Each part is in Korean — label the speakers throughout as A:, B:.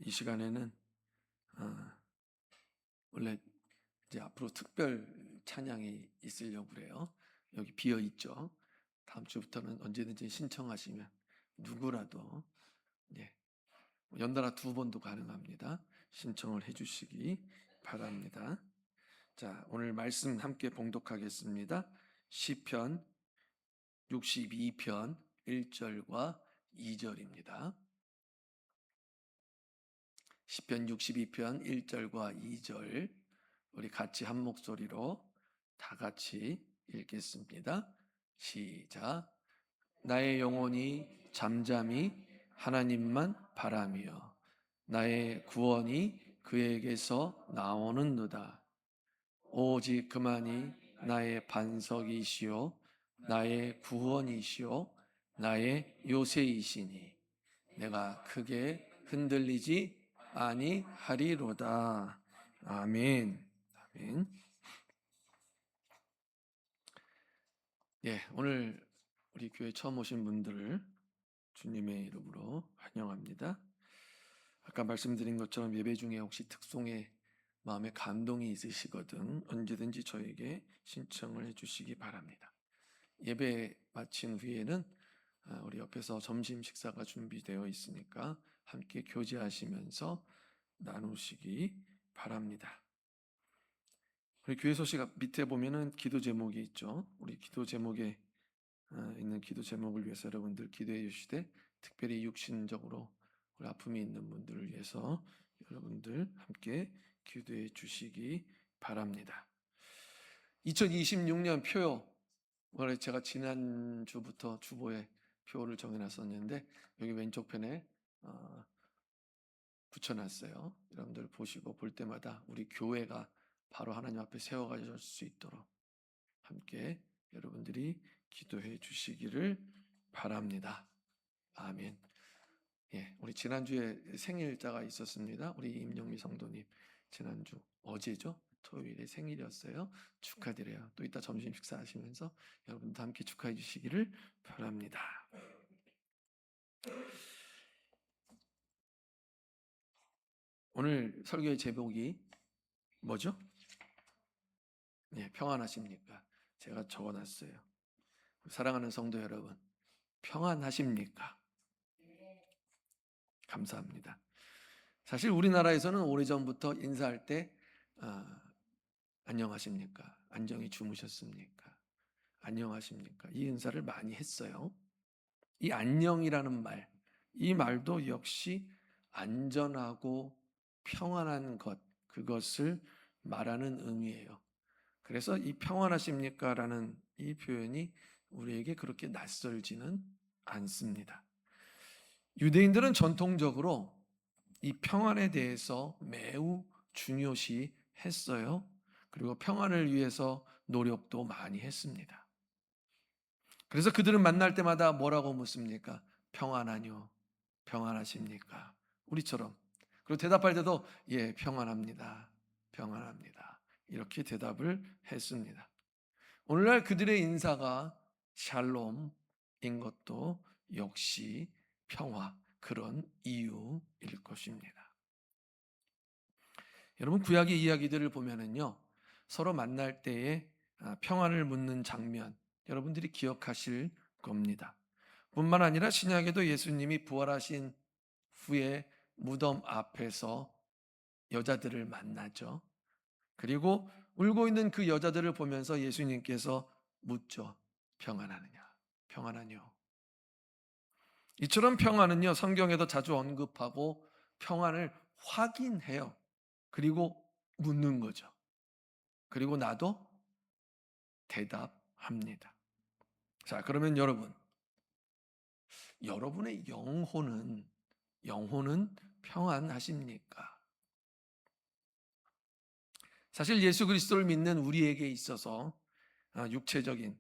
A: 이 시간에는 원래 이제 앞으로 특별 찬양이 있으려고 그래요. 여기 비어 있죠. 다음 주부터는 언제든지 신청하시면 누구라도 연달아 2번도 가능합니다. 신청을 해주시기 바랍니다. 자, 오늘 말씀 함께 봉독하겠습니다. 시편 62편 1절과 2절입니다. 시편 62편 1절과 2절 우리 같이 한 목소리로 다 같이 읽겠습니다. 시작. 나의 영혼이 잠잠히 하나님만 바라며 나의 구원이 그에게서 나오는도다. 오직 그만이 나의 반석이시요 나의 구원이시요 나의 요새이시니 내가 크게 흔들리지 아니하리로다. 아멘. 아멘. 오늘 우리 교회 처음 오신 분들을 주님의 이름으로 환영합니다. 아까 말씀드린 것처럼 예배 중에 혹시 특송에 마음에 감동이 있으시거든 언제든지 저에게 신청을 해주시기 바랍니다. 예배 마친 후에는 우리 옆에서 점심 식사가 준비되어 있으니까 함께 교제하시면서 나누시기 바랍니다. 우리 교회 소식 밑에 보면은 기도 제목이 있죠. 우리 기도 제목에 있는 기도 제목을 위해서 여러분들 기도해 주시되, 특별히 육신적으로 우리 아픔이 있는 분들을 위해서 여러분들 함께 기도해 주시기 바랍니다. 2026년 표요, 원래 제가 지난주부터 주보에 표를 정해놨었는데 여기 왼쪽 편에 붙여놨어요. 여러분들 보시고 볼 때마다 우리 교회가 바로 하나님 앞에 세워가질 수 있도록 함께 여러분들이 기도해 주시기를 바랍니다. 아멘. 우리 지난주에 생일자가 있었습니다. 우리 임영미 성도님 지난주 어제죠? 토요일에 생일이었어요. 축하드려요. 또 이따 점심 식사하시면서 여러분도 함께 축하해 주시기를 바랍니다. 오늘 설교의 제목이 뭐죠? 평안하십니까? 제가 적어놨어요. 사랑하는 성도 여러분, 평안하십니까? 감사합니다. 사실 우리나라에서는 오래전부터 인사할 때 안녕하십니까? 안녕히 주무셨습니까? 안녕하십니까? 이 인사를 많이 했어요. 이 안녕이라는 말, 이 말도 역시 안전하고 평안한 것, 그것을 말하는 의미예요. 그래서 이 평안하십니까? 라는 이 표현이 우리에게 그렇게 낯설지는 않습니다. 유대인들은 전통적으로 이 평안에 대해서 매우 중요시 했어요. 그리고 평안을 위해서 노력도 많이 했습니다. 그래서 그들은 만날 때마다 뭐라고 묻습니까? 평안하뇨? 평안하십니까? 우리처럼. 그리고 대답할 때도 평안합니다. 평안합니다. 이렇게 대답을 했습니다. 오늘날 그들의 인사가 샬롬인 것도 역시 평화, 그런 이유일 것입니다. 여러분, 구약의 이야기들을 보면은요, 서로 만날 때에 평안을 묻는 장면 여러분들이 기억하실 겁니다. 뿐만 아니라 신약에도 예수님이 부활하신 후에 무덤 앞에서 여자들을 만나죠. 그리고 울고 있는 그 여자들을 보면서 예수님께서 묻죠. 평안하느냐? 평안하뇨? 이처럼 평안은요, 성경에도 자주 언급하고 평안을 확인해요. 그리고 묻는 거죠. 그리고 나도 대답합니다. 자, 그러면 여러분의 영혼은 평안하십니까? 사실 예수 그리스도를 믿는 우리에게 있어서 육체적인,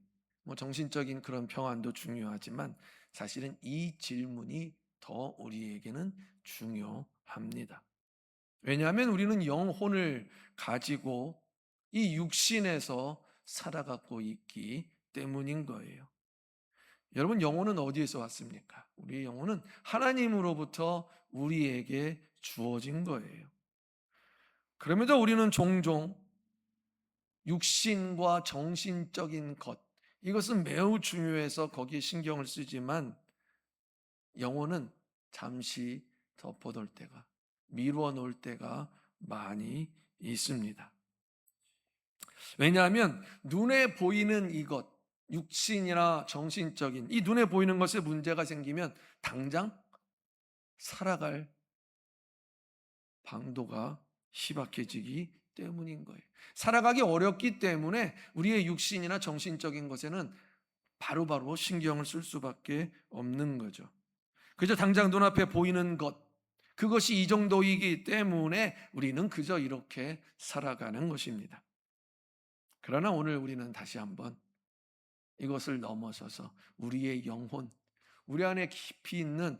A: 정신적인 그런 평안도 중요하지만 사실은 이 질문이 더 우리에게는 중요합니다. 왜냐하면 우리는 영혼을 가지고 이 육신에서 살아가고 있기 때문인 거예요. 여러분, 영혼은 어디에서 왔습니까? 우리의 영혼은 하나님으로부터 우리에게 주어진 거예요. 그럼에도 우리는 종종 육신과 정신적인 것, 이것은 매우 중요해서 거기에 신경을 쓰지만 영혼은 잠시 덮어둘 때가, 미루어 놓을 때가 많이 있습니다. 왜냐하면 눈에 보이는 이것, 육신이나 정신적인 이 눈에 보이는 것에 문제가 생기면 당장 살아갈 방도가 희박해지기 때문인 거예요. 살아가기 어렵기 때문에 우리의 육신이나 정신적인 것에는 바로바로 신경을 쓸 수밖에 없는 거죠. 그저 당장 눈앞에 보이는 것, 그것이 이 정도이기 때문에 우리는 그저 이렇게 살아가는 것입니다. 그러나 오늘 우리는 다시 한번 이것을 넘어서서 우리의 영혼, 우리 안에 깊이 있는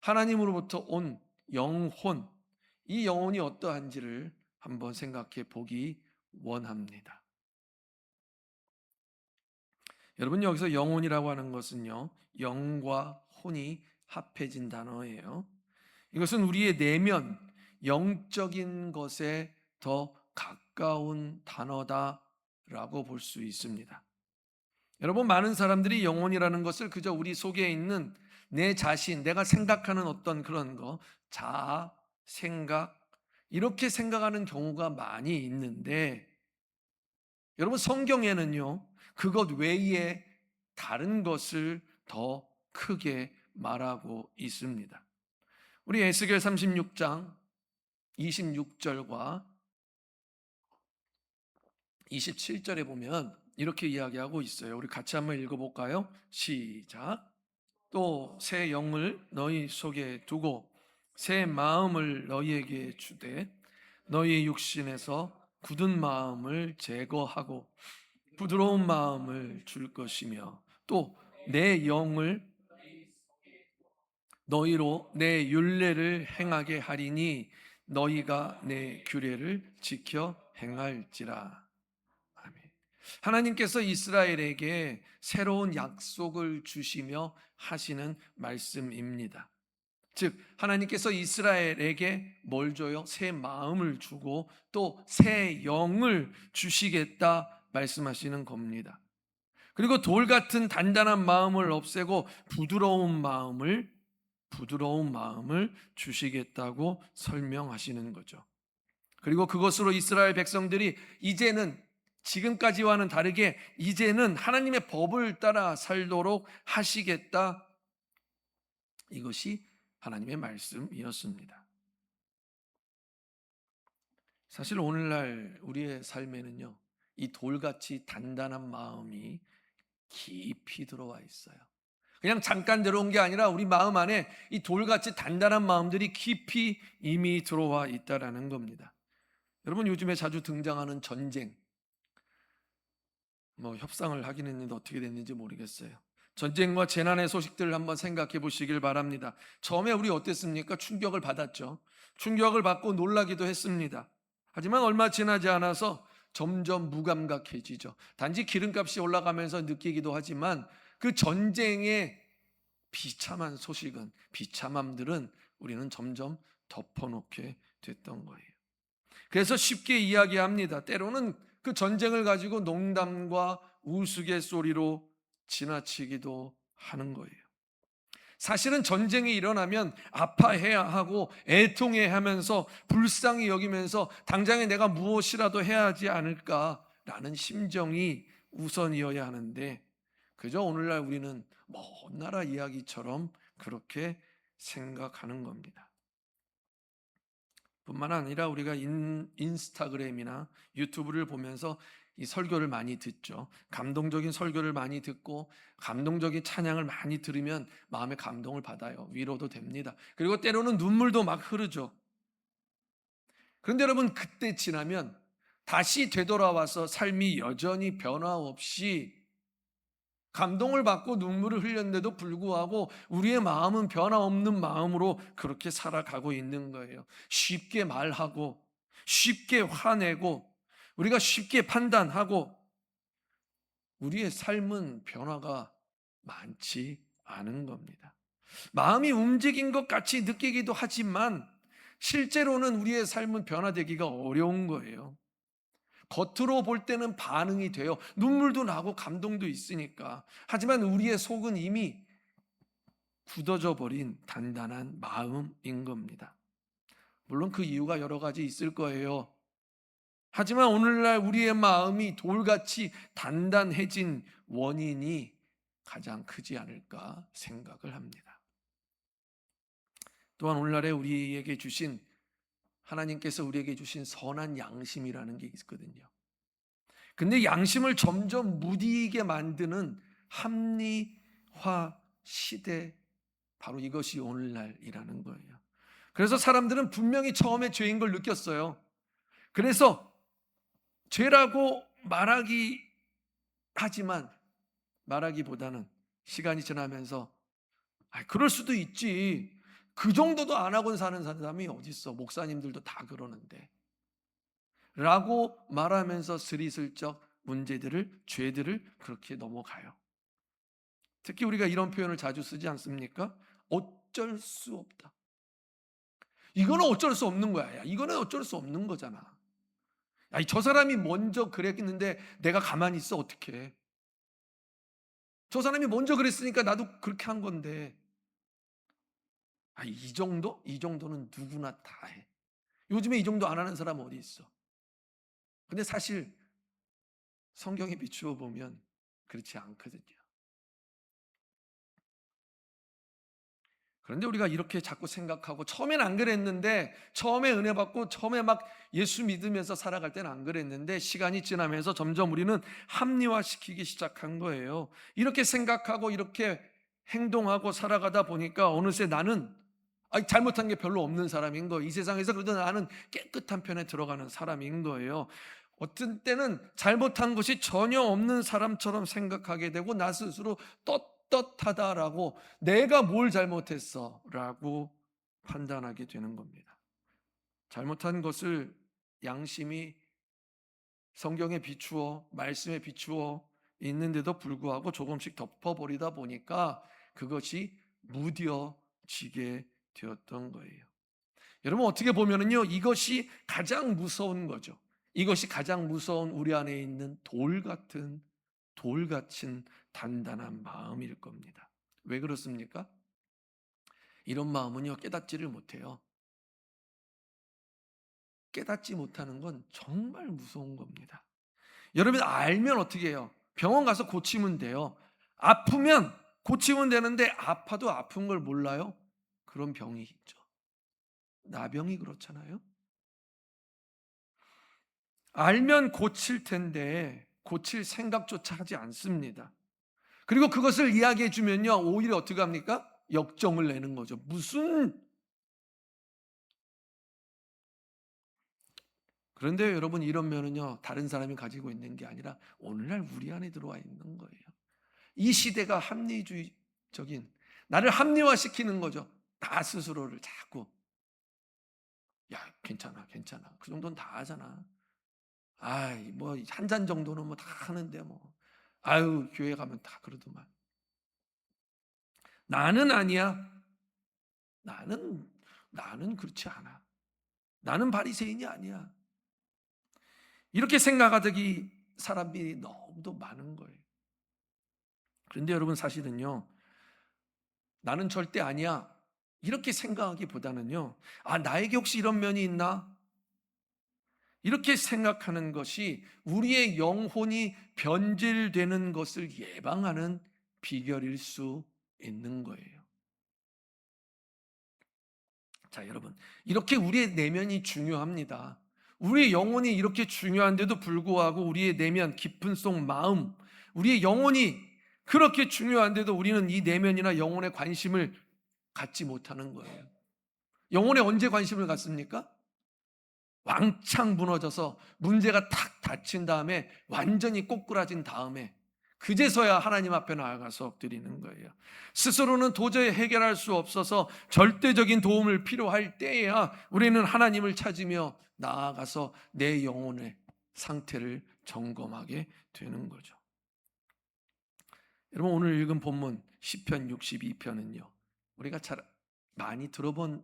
A: 하나님으로부터 온 영혼, 이 영혼이 어떠한지를 한번 생각해 보기 원합니다. 여러분, 여기서 영혼이라고 하는 것은요, 영과 혼이 합해진 단어예요. 이것은 우리의 내면, 영적인 것에 더 가까운 단어다라고 볼 수 있습니다. 여러분, 많은 사람들이 영혼이라는 것을 그저 우리 속에 있는 내 자신, 내가 생각하는 어떤 그런 거, 자아, 생각, 이렇게 생각하는 경우가 많이 있는데, 여러분, 성경에는요, 그것 외에 다른 것을 더 크게 말하고 있습니다. 우리 에스겔 36장 26절과 27절에 보면 이렇게 이야기하고 있어요. 우리 같이 한번 읽어볼까요? 시작. 또 새 영을 너희 속에 두고 새 마음을 너희에게 주되 너희 육신에서 굳은 마음을 제거하고 부드러운 마음을 줄 것이며 또 내 영을 너희로 내 율례를 행하게 하리니 너희가 내 규례를 지켜 행할지라. 아멘. 하나님께서 이스라엘에게 새로운 약속을 주시며 하시는 말씀입니다. 즉 하나님께서 이스라엘에게 뭘 줘요? 새 마음을 주고 또 새 영을 주시겠다 말씀하시는 겁니다. 그리고 돌 같은 단단한 마음을 없애고 부드러운 마음을 주시겠다고 설명하시는 거죠. 그리고 그것으로 이스라엘 백성들이 이제는 지금까지와는 다르게 이제는 하나님의 법을 따라 살도록 하시겠다. 이것이 하나님의 말씀이었습니다. 사실 오늘날 우리의 삶에는요, 이 돌같이 단단한 마음이 깊이 들어와 있어요. 그냥 잠깐 들어온 게 아니라 우리 마음 안에 이 돌같이 단단한 마음들이 깊이 이미 들어와 있다라는 겁니다. 여러분, 요즘에 자주 등장하는 전쟁, 협상을 하긴 했는데 어떻게 됐는지 모르겠어요. 전쟁과 재난의 소식들을 한번 생각해 보시길 바랍니다. 처음에 우리 어땠습니까? 충격을 받았죠. 충격을 받고 놀라기도 했습니다. 하지만 얼마 지나지 않아서 점점 무감각해지죠. 단지 기름값이 올라가면서 느끼기도 하지만 그 전쟁의 비참한 소식은, 비참함들은 우리는 점점 덮어놓게 됐던 거예요. 그래서 쉽게 이야기합니다. 때로는 그 전쟁을 가지고 농담과 우스갯소리로 지나치기도 하는 거예요. 사실은 전쟁이 일어나면 아파해야 하고 애통해 하면서 불쌍히 여기면서 당장에 내가 무엇이라도 해야 하지 않을까라는 심정이 우선이어야 하는데 그저 오늘날 우리는 먼 나라 이야기처럼 그렇게 생각하는 겁니다. 뿐만 아니라 우리가 인스타그램이나 유튜브를 보면서 이 설교를 많이 듣죠. 감동적인 설교를 많이 듣고 감동적인 찬양을 많이 들으면 마음의 감동을 받아요. 위로도 됩니다. 그리고 때로는 눈물도 막 흐르죠. 그런데 여러분, 그때 지나면 다시 되돌아와서 삶이 여전히 변화 없이 감동을 받고 눈물을 흘렸는데도 불구하고 우리의 마음은 변화없는 마음으로 그렇게 살아가고 있는 거예요. 쉽게 말하고 쉽게 화내고 우리가 쉽게 판단하고 우리의 삶은 변화가 많지 않은 겁니다. 마음이 움직인 것 같이 느끼기도 하지만 실제로는 우리의 삶은 변화되기가 어려운 거예요. 겉으로 볼 때는 반응이 돼요. 눈물도 나고 감동도 있으니까. 하지만 우리의 속은 이미 굳어져 버린 단단한 마음인 겁니다. 물론 그 이유가 여러 가지 있을 거예요. 하지만 오늘날 우리의 마음이 돌같이 단단해진 원인이 가장 크지 않을까 생각을 합니다. 또한 오늘날에 우리에게 주신, 하나님께서 우리에게 주신 선한 양심이라는 게 있거든요. 근데 양심을 점점 무디게 만드는 합리화 시대, 바로 이것이 오늘날이라는 거예요. 그래서 사람들은 분명히 처음에 죄인 걸 느꼈어요. 그래서 죄라고 말하기보다는 시간이 지나면서 그럴 수도 있지, 그 정도도 안 하고 사는 사람이 어디 있어, 목사님들도 다 그러는데 라고 말하면서 스리슬쩍 문제들을, 죄들을 그렇게 넘어가요. 특히 우리가 이런 표현을 자주 쓰지 않습니까? 어쩔 수 없다. 이거는 어쩔 수 없는 거야. 야, 이거는 어쩔 수 없는 거잖아. 야, 저 사람이 먼저 그랬는데 내가 가만히 있어 어떡해. 저 사람이 먼저 그랬으니까 나도 그렇게 한 건데. 이 정도? 이 정도는 누구나 다 해. 요즘에 이 정도 안 하는 사람 어디 있어? 근데 사실 성경에 비추어 보면 그렇지 않거든요. 그런데 우리가 이렇게 자꾸 생각하고, 처음엔 안 그랬는데, 처음에 은혜 받고 처음에 막 예수 믿으면서 살아갈 때는 안 그랬는데, 시간이 지나면서 점점 우리는 합리화시키기 시작한 거예요. 이렇게 생각하고 이렇게 행동하고 살아가다 보니까 어느새 나는 잘못한 게 별로 없는 사람인 거예요. 이 세상에서 그래도 나는 깨끗한 편에 들어가는 사람인 거예요. 어떤 때는 잘못한 것이 전혀 없는 사람처럼 생각하게 되고, 나 스스로 떳떳하다라고, 내가 뭘 잘못했어 라고 판단하게 되는 겁니다. 잘못한 것을 양심이 성경에 비추어, 말씀에 비추어 있는데도 불구하고 조금씩 덮어버리다 보니까 그것이 무뎌지게 되었던 거예요. 여러분, 어떻게 보면은요, 이것이 가장 무서운 거죠. 이것이 가장 무서운 우리 안에 있는 돌같은 단단한 마음일 겁니다. 왜 그렇습니까? 이런 마음은요, 깨닫지를 못해요. 깨닫지 못하는 건 정말 무서운 겁니다. 여러분, 알면 어떻게 해요? 병원 가서 고치면 돼요. 아프면 고치면 되는데, 아파도 아픈 걸 몰라요? 그런 병이 있죠. 나병이 그렇잖아요. 알면 고칠 텐데 고칠 생각조차 하지 않습니다. 그리고 그것을 이야기해 주면요, 오히려 어떻게 합니까? 역정을 내는 거죠. 그런데 여러분, 이런 면은요, 다른 사람이 가지고 있는 게 아니라 오늘날 우리 안에 들어와 있는 거예요. 이 시대가 합리주의적인, 나를 합리화시키는 거죠. 나 스스로를 자꾸, 야, 괜찮아, 괜찮아, 그 정도는 다 하잖아. 뭐 한 잔 정도는 뭐 다 하는데 뭐, 교회 가면 다 그러더만. 나는 아니야. 나는 나는 그렇지 않아. 나는 바리새인이 아니야. 이렇게 생각하더기 사람이 너무도 많은 거예요. 그런데 여러분, 사실은요, 나는 절대 아니야, 이렇게 생각하기보다는요, 나에게 혹시 이런 면이 있나? 이렇게 생각하는 것이 우리의 영혼이 변질되는 것을 예방하는 비결일 수 있는 거예요. 자, 여러분, 이렇게 우리의 내면이 중요합니다. 우리의 영혼이 이렇게 중요한데도 불구하고 우리의 내면, 깊은 속 마음, 우리의 영혼이 그렇게 중요한데도 우리는 이 내면이나 영혼에 관심을 갖지 못하는 거예요. 영혼에 언제 관심을 갖습니까? 왕창 무너져서 문제가 탁 닫힌 다음에, 완전히 꼬꾸라진 다음에, 그제서야 하나님 앞에 나아가서 엎드리는 거예요. 스스로는 도저히 해결할 수 없어서 절대적인 도움을 필요할 때에야 우리는 하나님을 찾으며 나아가서 내 영혼의 상태를 점검하게 되는 거죠. 여러분, 오늘 읽은 본문 시편 62편은요, 우리가 잘 많이 들어본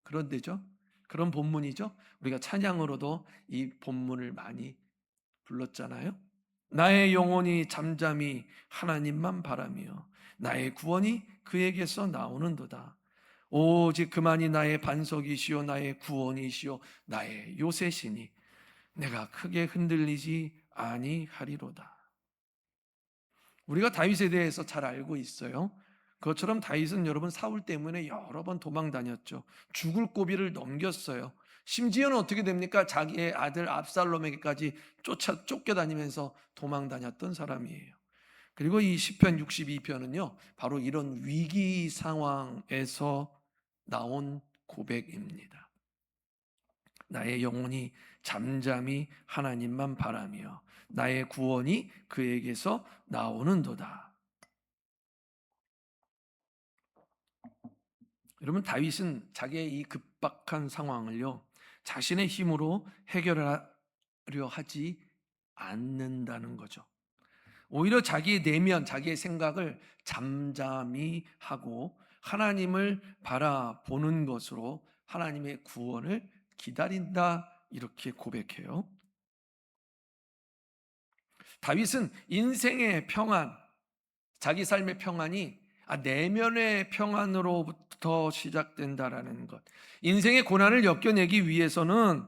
A: 그런 데죠. 그런 본문이죠. 우리가 찬양으로도 이 본문을 많이 불렀잖아요. 나의 영혼이 잠잠히 하나님만 바라며 나의 구원이 그에게서 나오는도다. 오직 그만이 나의 반석이시요 나의 구원이시요 나의 요새시니 내가 크게 흔들리지 아니하리로다. 우리가 다윗에 대해서 잘 알고 있어요. 그것처럼 다윗은 여러분 사울 때문에 여러 번 도망 다녔죠. 죽을 고비를 넘겼어요. 심지어는 어떻게 됩니까? 자기의 아들 압살롬에게까지 쫓겨다니면서 도망 다녔던 사람이에요. 그리고 이 시편 62편은요, 바로 이런 위기 상황에서 나온 고백입니다. 나의 영혼이 잠잠히 하나님만 바라며 나의 구원이 그에게서 나오는도다. 여러분, 다윗은 자기의 이 급박한 상황을요, 자신의 힘으로 해결하려 하지 않는다는 거죠. 오히려 자기의 내면, 자기의 생각을 잠잠히 하고 하나님을 바라보는 것으로 하나님의 구원을 기다린다, 이렇게 고백해요. 다윗은 인생의 평안, 자기 삶의 평안이 내면의 평안으로부터 시작된다라는 것. 인생의 고난을 엮여내기 위해서는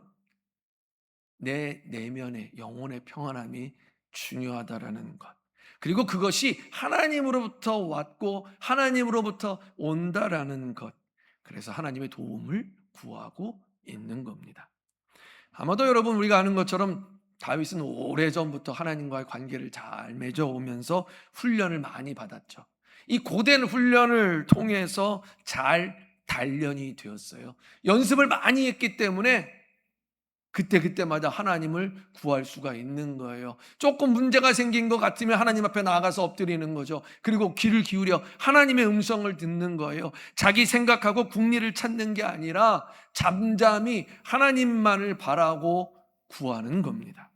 A: 내 내면의 영혼의 평안함이 중요하다라는 것. 그리고 그것이 하나님으로부터 왔고 하나님으로부터 온다라는 것. 그래서 하나님의 도움을 구하고 있는 겁니다. 아마도 여러분 우리가 아는 것처럼 다윗은 오래전부터 하나님과의 관계를 잘 맺어오면서 훈련을 많이 받았죠. 이 고된 훈련을 통해서 잘 단련이 되었어요. 연습을 많이 했기 때문에 그때마다 하나님을 구할 수가 있는 거예요. 조금 문제가 생긴 것 같으면 하나님 앞에 나아가서 엎드리는 거죠. 그리고 귀를 기울여 하나님의 음성을 듣는 거예요. 자기 생각하고 국리를 찾는 게 아니라 잠잠히 하나님만을 바라고 구하는 겁니다.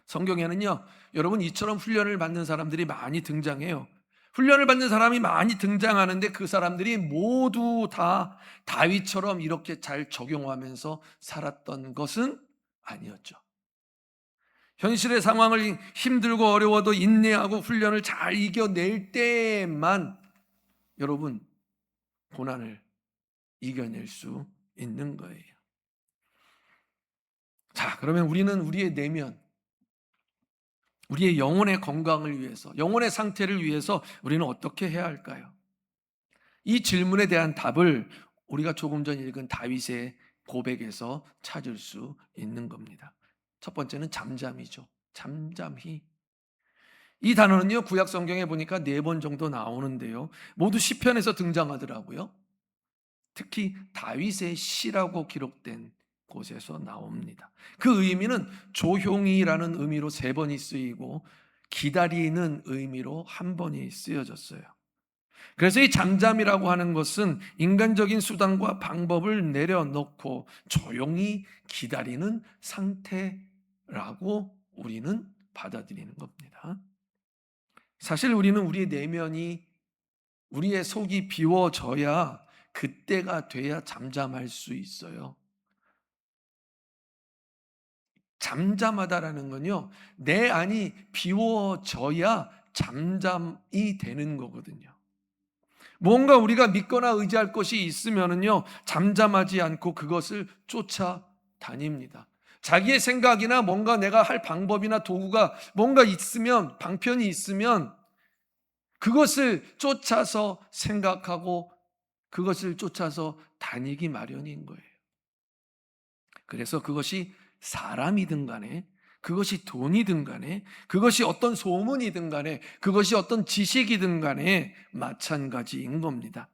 A: 성경에는요, 여러분 이처럼 훈련을 받는 사람들이 많이 등장해요. 훈련을 받는 사람이 많이 등장하는데 그 사람들이 모두 다 다윗처럼 이렇게 잘 적용하면서 살았던 것은 아니었죠. 현실의 상황을 힘들고 어려워도 인내하고 훈련을 잘 이겨낼 때만 여러분 고난을 이겨낼 수 있는 거예요. 자, 그러면 우리는 우리의 내면, 우리의 영혼의 건강을 위해서, 영혼의 상태를 위해서 우리는 어떻게 해야 할까요? 이 질문에 대한 답을 우리가 조금 전 읽은 다윗의 고백에서 찾을 수 있는 겁니다. 첫 번째는 잠잠이죠. 잠잠히. 이 단어는요, 구약 성경에 보니까 4번 정도 나오는데요, 모두 시편에서 등장하더라고요. 특히 다윗의 시라고 기록된 곳에서 나옵니다. 그 의미는 조용히라는 의미로 3번이 쓰이고 기다리는 의미로 1번이 쓰여졌어요. 그래서 이 잠잠이라고 하는 것은 인간적인 수단과 방법을 내려놓고 조용히 기다리는 상태라고 우리는 받아들이는 겁니다. 사실 우리는 우리의 내면이, 우리의 속이 비워져야 그때가 돼야 잠잠할 수 있어요. 잠잠하다라는 건요, 내 안이 비워져야 잠잠이 되는 거거든요. 뭔가 우리가 믿거나 의지할 것이 있으면은요, 잠잠하지 않고 그것을 쫓아다닙니다. 자기의 생각이나 뭔가 내가 할 방법이나 도구가 뭔가 있으면, 방편이 있으면 그것을 쫓아서 생각하고 그것을 쫓아서 다니기 마련인 거예요. 그래서 그것이 사람이든 간에, 그것이 돈이든 간에, 그것이 어떤 소문이든 간에, 그것이 어떤 지식이든 간에 마찬가지인 겁니다.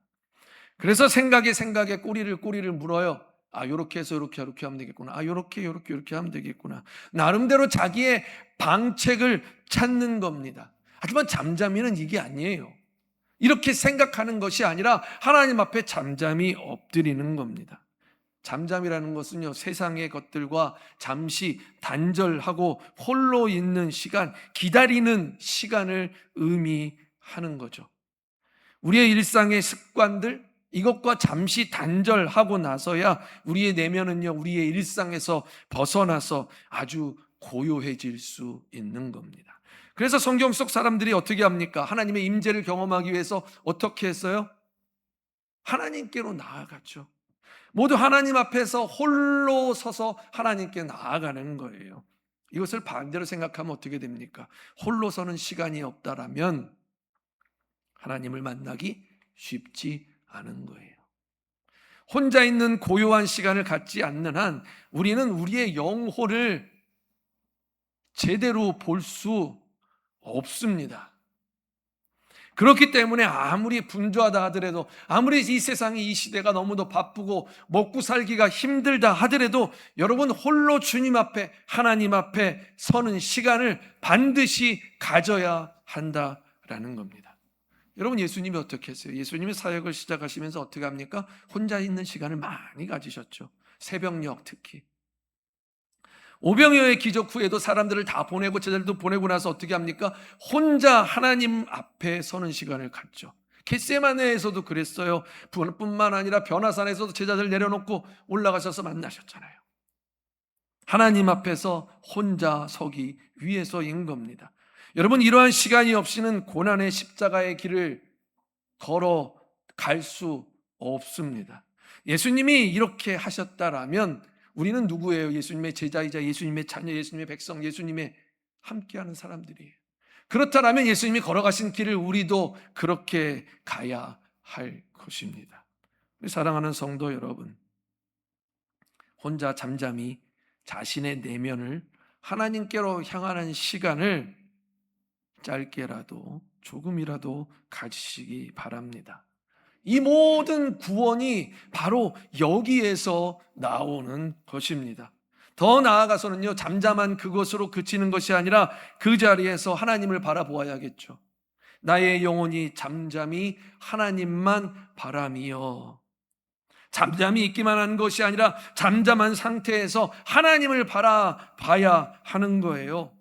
A: 그래서 생각에 꼬리를 물어요. 요렇게 해서 요렇게 하면 되겠구나. 요렇게 하면 되겠구나. 나름대로 자기의 방책을 찾는 겁니다. 하지만 잠잠이는 이게 아니에요. 이렇게 생각하는 것이 아니라 하나님 앞에 잠잠히 엎드리는 겁니다. 잠잠이라는 것은요, 세상의 것들과 잠시 단절하고 홀로 있는 시간, 기다리는 시간을 의미하는 거죠. 우리의 일상의 습관들, 이것과 잠시 단절하고 나서야 우리의 내면은요, 우리의 일상에서 벗어나서 아주 고요해질 수 있는 겁니다. 그래서 성경 속 사람들이 어떻게 합니까? 하나님의 임재를 경험하기 위해서 어떻게 했어요? 하나님께로 나아갔죠. 모두 하나님 앞에서 홀로 서서 하나님께 나아가는 거예요. 이것을 반대로 생각하면 어떻게 됩니까? 홀로 서는 시간이 없다라면 하나님을 만나기 쉽지 않은 거예요. 혼자 있는 고요한 시간을 갖지 않는 한 우리는 우리의 영혼을 제대로 볼 수 없습니다. 그렇기 때문에 아무리 분주하다 하더라도, 아무리 이 세상이, 이 시대가 너무도 바쁘고 먹고 살기가 힘들다 하더라도 여러분 홀로 주님 앞에, 하나님 앞에 서는 시간을 반드시 가져야 한다라는 겁니다. 여러분, 예수님이 어떻게 했어요? 예수님이 사역을 시작하시면서 어떻게 합니까? 혼자 있는 시간을 많이 가지셨죠. 새벽녘 특히. 오병이어의 기적 후에도 사람들을 다 보내고 제자들도 보내고 나서 어떻게 합니까? 혼자 하나님 앞에 서는 시간을 갖죠. 겟세마네에서도 그랬어요. 뿐만 아니라 변화산에서도 제자들 내려놓고 올라가셔서 만나셨잖아요. 하나님 앞에서 혼자 서기 위해서인 겁니다. 여러분, 이러한 시간이 없이는 고난의 십자가의 길을 걸어갈 수 없습니다. 예수님이 이렇게 하셨다라면 우리는 누구예요? 예수님의 제자이자 예수님의 자녀, 예수님의 백성, 예수님의 함께하는 사람들이에요. 그렇다면 예수님이 걸어가신 길을 우리도 그렇게 가야 할 것입니다. 우리 사랑하는 성도 여러분, 혼자 잠잠히 자신의 내면을 하나님께로 향하는 시간을 짧게라도 조금이라도 가지시기 바랍니다. 이 모든 구원이 바로 여기에서 나오는 것입니다. 더 나아가서는요, 잠잠한 그것으로 그치는 것이 아니라 그 자리에서 하나님을 바라보아야겠죠. 나의 영혼이 잠잠히 하나님만 바라며, 잠잠히 있기만 한 것이 아니라 잠잠한 상태에서 하나님을 바라봐야 하는 거예요.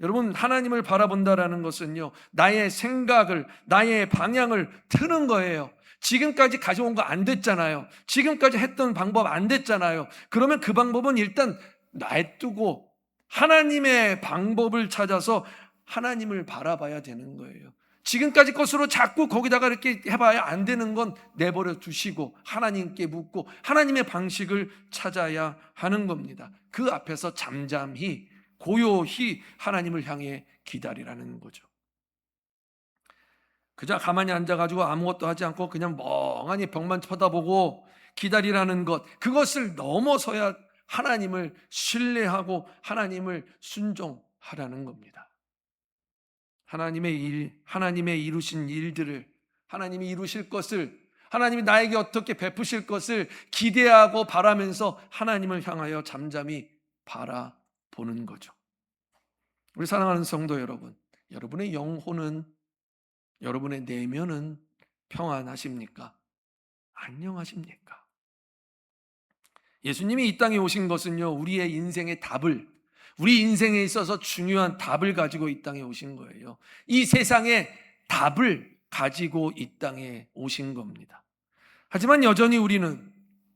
A: 여러분, 하나님을 바라본다라는 것은요, 나의 생각을, 나의 방향을 트는 거예요. 지금까지 가져온 거 안 됐잖아요. 지금까지 했던 방법 안 됐잖아요. 그러면 그 방법은 일단 놔두고 하나님의 방법을 찾아서 하나님을 바라봐야 되는 거예요. 지금까지 것으로 자꾸 거기다가 이렇게 해봐야 안 되는 건 내버려 두시고 하나님께 묻고 하나님의 방식을 찾아야 하는 겁니다. 그 앞에서 잠잠히 고요히 하나님을 향해 기다리라는 거죠. 그저 가만히 앉아가지고 아무것도 하지 않고 그냥 멍하니 벽만 쳐다보고 기다리라는 것, 그것을 넘어서야 하나님을 신뢰하고 하나님을 순종하라는 겁니다. 하나님의 이루신 일들을, 하나님이 이루실 것을, 하나님이 나에게 어떻게 베푸실 것을 기대하고 바라면서 하나님을 향하여 잠잠히 바라보는 거죠. 우리 사랑하는 성도 여러분, 여러분의 영혼은, 여러분의 내면은 평안하십니까? 안녕하십니까? 예수님이 이 땅에 오신 것은요, 우리의 인생의 답을, 우리 인생에 있어서 중요한 답을 가지고 이 땅에 오신 거예요. 이 세상의 답을 가지고 이 땅에 오신 겁니다. 하지만 여전히 우리는,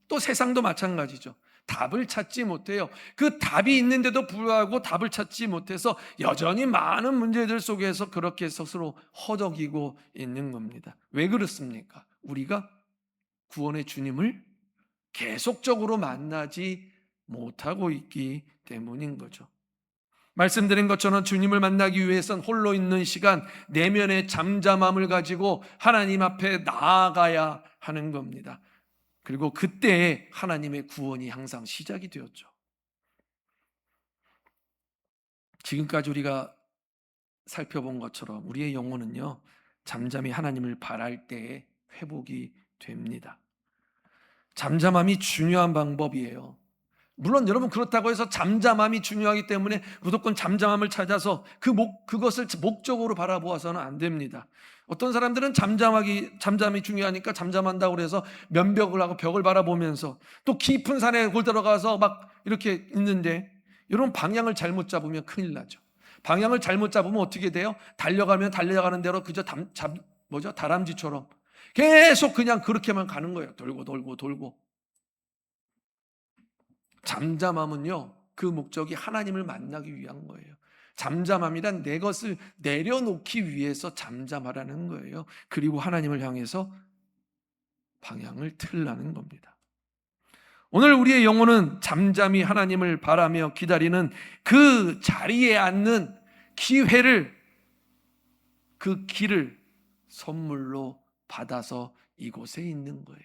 A: 또 세상도 마찬가지죠, 답을 찾지 못해요. 그 답이 있는데도 불구하고 답을 찾지 못해서 여전히 많은 문제들 속에서 그렇게 스스로 허덕이고 있는 겁니다. 왜 그렇습니까? 우리가 구원의 주님을 계속적으로 만나지 못하고 있기 때문인 거죠. 말씀드린 것처럼 주님을 만나기 위해선 홀로 있는 시간, 내면의 잠잠함을 가지고 하나님 앞에 나아가야 하는 겁니다. 그리고 그때에 하나님의 구원이 항상 시작이 되었죠. 지금까지 우리가 살펴본 것처럼 우리의 영혼은요, 잠잠히 하나님을 바랄 때에 회복이 됩니다. 잠잠함이 중요한 방법이에요. 물론 여러분, 그렇다고 해서 잠잠함이 중요하기 때문에 무조건 잠잠함을 찾아서 그것을 목적으로 바라보아서는 안 됩니다. 어떤 사람들은 잠잠이 중요하니까 잠잠한다고 그래서 면벽을 하고 벽을 바라보면서 또 깊은 산에 골 들어가서 막 이렇게 있는데, 여러분, 방향을 잘못 잡으면 큰일 나죠. 방향을 잘못 잡으면 어떻게 돼요? 달려가는 대로 그저 뭐죠? 다람쥐처럼 계속 그냥 그렇게만 가는 거예요. 돌고 돌고 돌고. 잠잠함은요, 그 목적이 하나님을 만나기 위한 거예요. 잠잠함이란 내 것을 내려놓기 위해서 잠잠하라는 거예요. 그리고 하나님을 향해서 방향을 틀라는 겁니다. 오늘 우리의 영혼은 잠잠히 하나님을 바라며 기다리는 그 자리에 앉는 기회를, 그 길을 선물로 받아서 이곳에 있는 거예요.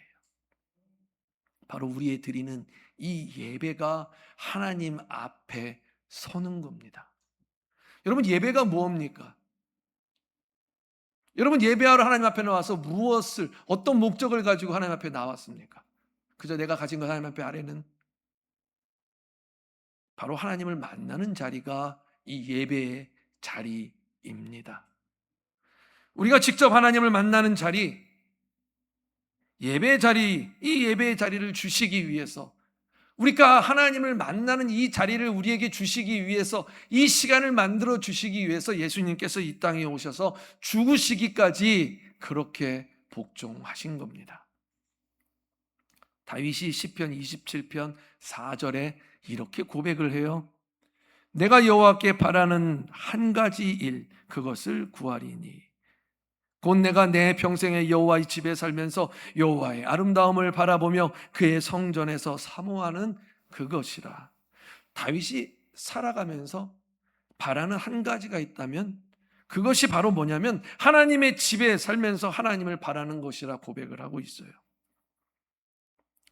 A: 바로 우리의 드리는 이 예배가 하나님 앞에 서는 겁니다. 여러분, 예배가 뭡니까? 여러분, 예배하러 하나님 앞에 나와서 무엇을, 어떤 목적을 가지고 하나님 앞에 나왔습니까? 그저 내가 가진 것 하나님 앞에 아래는 바로 하나님을 만나는 자리가 이 예배의 자리입니다. 우리가 직접 하나님을 만나는 자리, 예배의 자리, 이 예배의 자리를 주시기 위해서, 우리가 하나님을 만나는 이 자리를 우리에게 주시기 위해서, 이 시간을 만들어 주시기 위해서 예수님께서 이 땅에 오셔서 죽으시기까지 그렇게 복종하신 겁니다. 다윗이 시편 27편 4절에 이렇게 고백을 해요. 내가 여호와께 바라는 한 가지 일, 그것을 구하리니 곧 내가 내 평생에 여호와의 집에 살면서 여호와의 아름다움을 바라보며 그의 성전에서 사모하는 그것이라. 다윗이 살아가면서 바라는 한 가지가 있다면 그것이 바로 뭐냐면 하나님의 집에 살면서 하나님을 바라는 것이라 고백을 하고 있어요.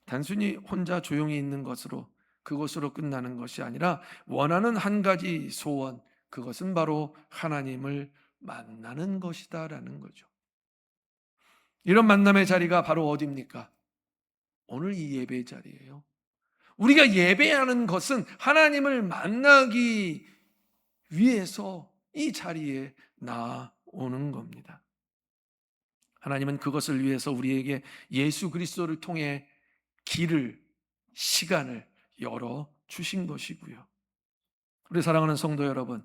A: 단순히 혼자 조용히 있는 것으로, 그것으로 끝나는 것이 아니라 원하는 한 가지 소원, 그것은 바로 하나님을 만나는 것이다라는 거죠. 이런 만남의 자리가 바로 어디입니까? 오늘 이 예배의 자리예요. 우리가 예배하는 것은 하나님을 만나기 위해서 이 자리에 나오는 겁니다. 하나님은 그것을 위해서 우리에게 예수 그리스도를 통해 길을, 시간을 열어 주신 것이고요. 우리 사랑하는 성도 여러분,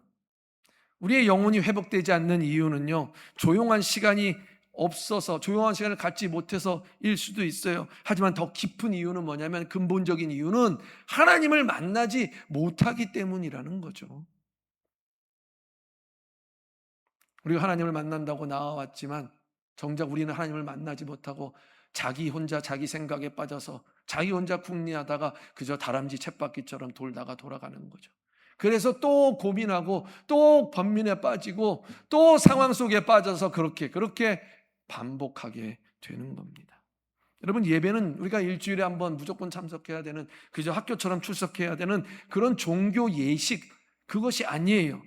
A: 우리의 영혼이 회복되지 않는 이유는요, 조용한 시간이 없어서, 조용한 시간을 갖지 못해서 일 수도 있어요. 하지만 더 깊은 이유는 뭐냐면, 근본적인 이유는 하나님을 만나지 못하기 때문이라는 거죠. 우리가 하나님을 만난다고 나와왔지만 정작 우리는 하나님을 만나지 못하고 자기 혼자 자기 생각에 빠져서 자기 혼자 궁리하다가 그저 다람쥐 쳇바퀴처럼 돌다가 돌아가는 거죠. 그래서 또 고민하고 또 번민에 빠지고 또 상황 속에 빠져서 그렇게 반복하게 되는 겁니다. 여러분, 예배는 우리가 일주일에 한 번 무조건 참석해야 되는, 그저 학교처럼 출석해야 되는 그런 종교 예식, 그것이 아니에요.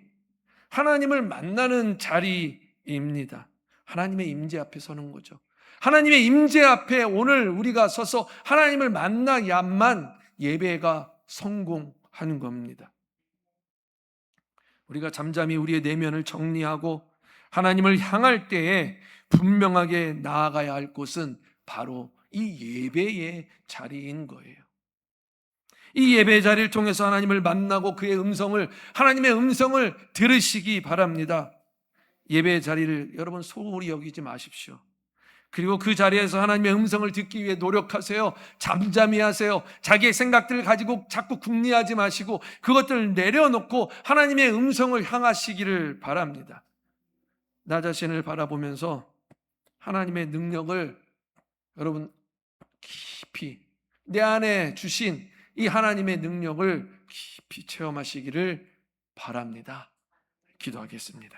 A: 하나님을 만나는 자리입니다. 하나님의 임재 앞에 서는 거죠. 하나님의 임재 앞에 오늘 우리가 서서 하나님을 만나야만 예배가 성공하는 겁니다. 우리가 잠잠히 우리의 내면을 정리하고 하나님을 향할 때에 분명하게 나아가야 할 곳은 바로 이 예배의 자리인 거예요. 이 예배의 자리를 통해서 하나님을 만나고 그의 음성을, 하나님의 음성을 들으시기 바랍니다. 예배의 자리를 여러분 소홀히 여기지 마십시오. 그리고 그 자리에서 하나님의 음성을 듣기 위해 노력하세요. 잠잠히 하세요. 자기의 생각들을 가지고 자꾸 궁리하지 마시고 그것들을 내려놓고 하나님의 음성을 향하시기를 바랍니다. 나 자신을 바라보면서 하나님의 능력을 여러분 깊이, 내 안에 주신 이 하나님의 능력을 깊이 체험하시기를 바랍니다. 기도하겠습니다.